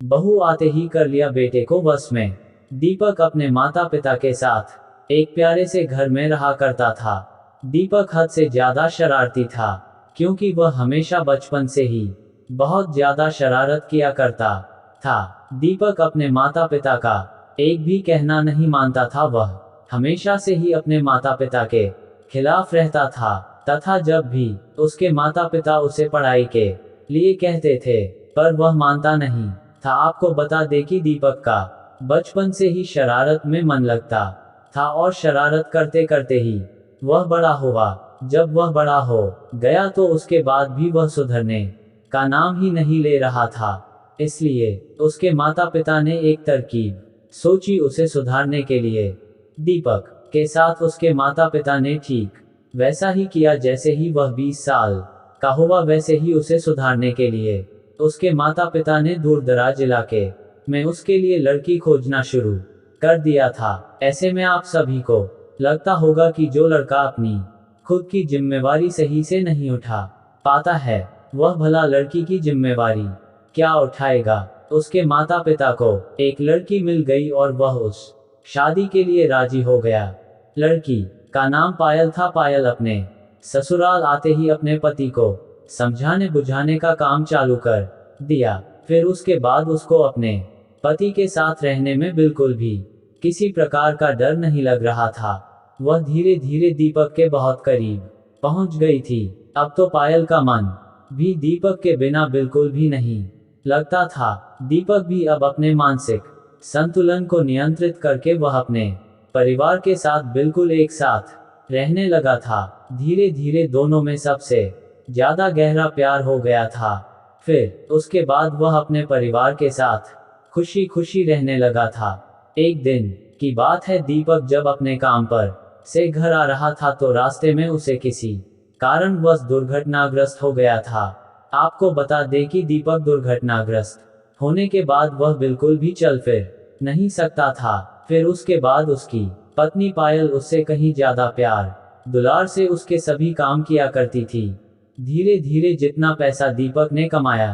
बहू आते ही कर लिया बेटे को वश में। दीपक अपने माता पिता के साथ एक प्यारे से घर में रहा करता था। दीपक हद से ज्यादा शरारती था, क्योंकि वह हमेशा बचपन से ही बहुत ज्यादा शरारत किया करता था। दीपक अपने माता पिता का एक भी कहना नहीं मानता था। वह हमेशा से ही अपने माता पिता के खिलाफ रहता था, तथा जब भी उसके माता पिता उसे पढ़ाई के लिए कहते थे, पर वह मानता नहीं था। आपको बता दें कि दीपक का बचपन से ही शरारत में मन लगता था, और शरारत करते करते ही वह बड़ा हुआ। जब वह बड़ा हो गया तो उसके बाद भी वह सुधरने का नाम ही नहीं ले रहा था। इसलिए उसके माता पिता ने एक तरकीब सोची उसे सुधारने के लिए। दीपक के साथ उसके माता पिता ने ठीक वैसा ही किया। जैसे ही वह 20 साल का हुआ, वैसे ही उसे सुधारने के लिए उसके माता पिता ने दूर दराज इलाके में उसके लिए लड़की खोजना शुरू कर दिया था। ऐसे में आप सभी को लगता होगा कि जो लड़का अपनी खुद की जिम्मेवारी सही से नहीं उठा पाता है, वह भला लड़की की जिम्मेवारी क्या उठाएगा। उसके माता पिता को एक लड़की मिल गई और वह उस शादी के लिए राजी हो गया। लड़की का नाम पायल था। पायल अपने ससुराल आते ही अपने पति को समझाने बुझाने का काम चालू कर दिया। फिर उसके बाद उसको अपने पति के साथ रहने में बिल्कुल भी किसी प्रकार का डर नहीं लग रहा था। वह धीरे धीरे दीपक के बहुत करीब पहुंच गई थी। अब तो पायल का मन भी दीपक के बिना बिल्कुल भी नहीं लगता था। दीपक भी अब अपने मानसिक संतुलन को नियंत्रित करके वह अपने परिवार के साथ बिल्कुल एक साथ रहने लगा था। धीरे धीरे दोनों में सबसे ज्यादा गहरा प्यार हो गया था। फिर उसके बाद वह अपने परिवार के साथ खुशी खुशी रहने लगा था। एक दिन की बात है, दीपक जब अपने काम पर से घर आ रहा था तो रास्ते में उसे किसी कारणवश दुर्घटनाग्रस्त हो गया था। आपको बता दें कि दीपक दुर्घटनाग्रस्त होने के बाद वह बिल्कुल भी चल फिर नहीं सकता था। फिर उसके बाद उसकी पत्नी पायल उससे कहीं ज्यादा प्यार दुलार से उसके सभी काम किया करती थी। धीरे धीरे जितना पैसा दीपक ने कमाया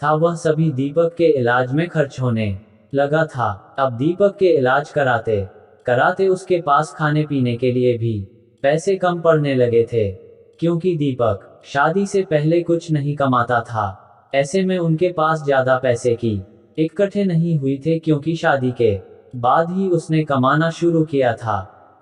था, वह सभी दीपक के इलाज में खर्च होने लगा था। अब दीपक के इलाज कराते कराते उसके पास खाने पीने के लिए भी पैसे कम पड़ने लगे थे, क्योंकि दीपक शादी से पहले कुछ नहीं कमाता था। ऐसे में उनके पास ज्यादा पैसे की इकट्ठे नहीं हुई थे, क्योंकि शादी के बाद ही उसने कमाना शुरू किया था।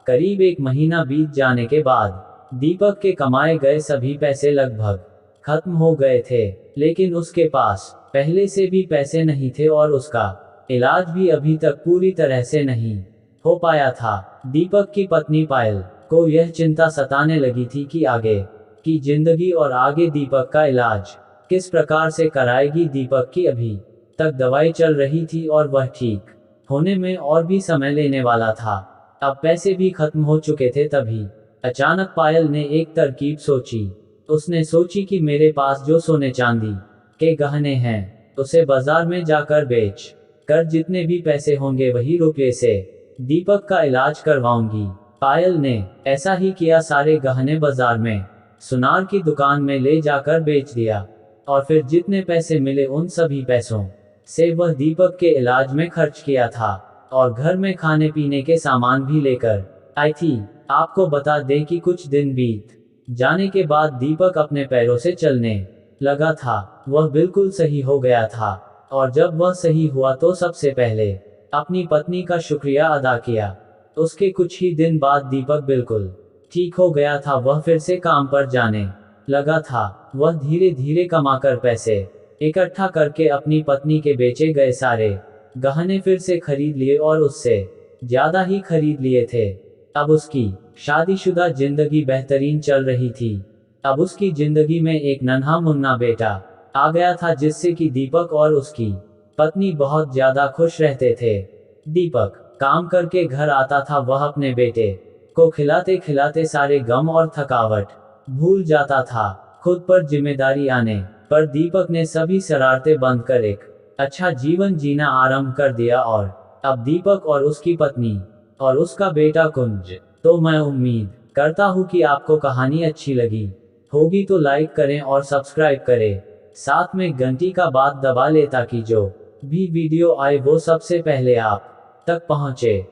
करीब 1 महीना बीत जाने के बाद दीपक के कमाए गए सभी पैसे लगभग खत्म हो गए थे, लेकिन उसके पास पहले से भी पैसे नहीं थे और उसका इलाज भी अभी तक पूरी तरह से नहीं हो पाया था। दीपक की पत्नी पायल को यह चिंता सताने लगी थी कि आगे की जिंदगी और आगे दीपक का इलाज किस प्रकार से कराएगी। दीपक की अभी तक दवाई चल रही थी और वह ठीक होने में और भी समय लेने वाला था। अब पैसे भी खत्म हो चुके थे। तभी अचानक पायल ने एक तरकीब सोची। उसने सोची कि मेरे पास जो सोने चांदी के गहने हैं, उसे बाजार में जाकर बेच कर जितने भी पैसे होंगे वही रुपये से दीपक का इलाज करवाऊंगी। पायल ने ऐसा ही किया। सारे गहने बाजार में सुनार की दुकान में ले जाकर बेच दिया, और फिर जितने पैसे मिले उन सभी पैसों से वह दीपक के इलाज में खर्च किया था, और घर में खाने पीने के सामान भी लेकर आई थी। आपको बता दें कि कुछ दिन बीत जाने के बाद दीपक अपने पैरों से चलने लगा था। वह बिल्कुल सही हो गया था, और जब वह सही हुआ तो सबसे पहले अपनी पत्नी का शुक्रिया अदा किया। उसके कुछ ही दिन बाद दीपक बिल्कुल ठीक हो गया था। वह फिर से काम पर जाने लगा था। वह धीरे धीरे कमाकर पैसे इकट्ठा करके अपनी पत्नी के बेचे गए सारे गहने फिर से खरीद लिए, और उससे ज्यादा ही खरीद लिए थे। अब उसकी शादीशुदा जिंदगी बेहतरीन चल रही थी। अब उसकी जिंदगी में एक नन्हा मुन्ना बेटा आ गया था, जिससे कि दीपक और उसकी पत्नी बहुत ज्यादा खुश रहते थे। दीपक काम करके घर आता था। वह अपने बेटे को खिलाते खिलाते सारे गम और थकावट भूल जाता था। खुद पर जिम्मेदारी आने पर दीपक ने सभी शरारतें बंद कर एक अच्छा जीवन जीना आरंभ कर दिया। और अब दीपक और उसकी पत्नी और उसका बेटा कुंज। तो मैं उम्मीद करता हूँ कि आपको कहानी अच्छी लगी होगी, तो लाइक करें और सब्सक्राइब करें। साथ में घंटी का बात दबा ले, ताकि जो भी वीडियो आए वो सबसे पहले आप तक पहुंचे।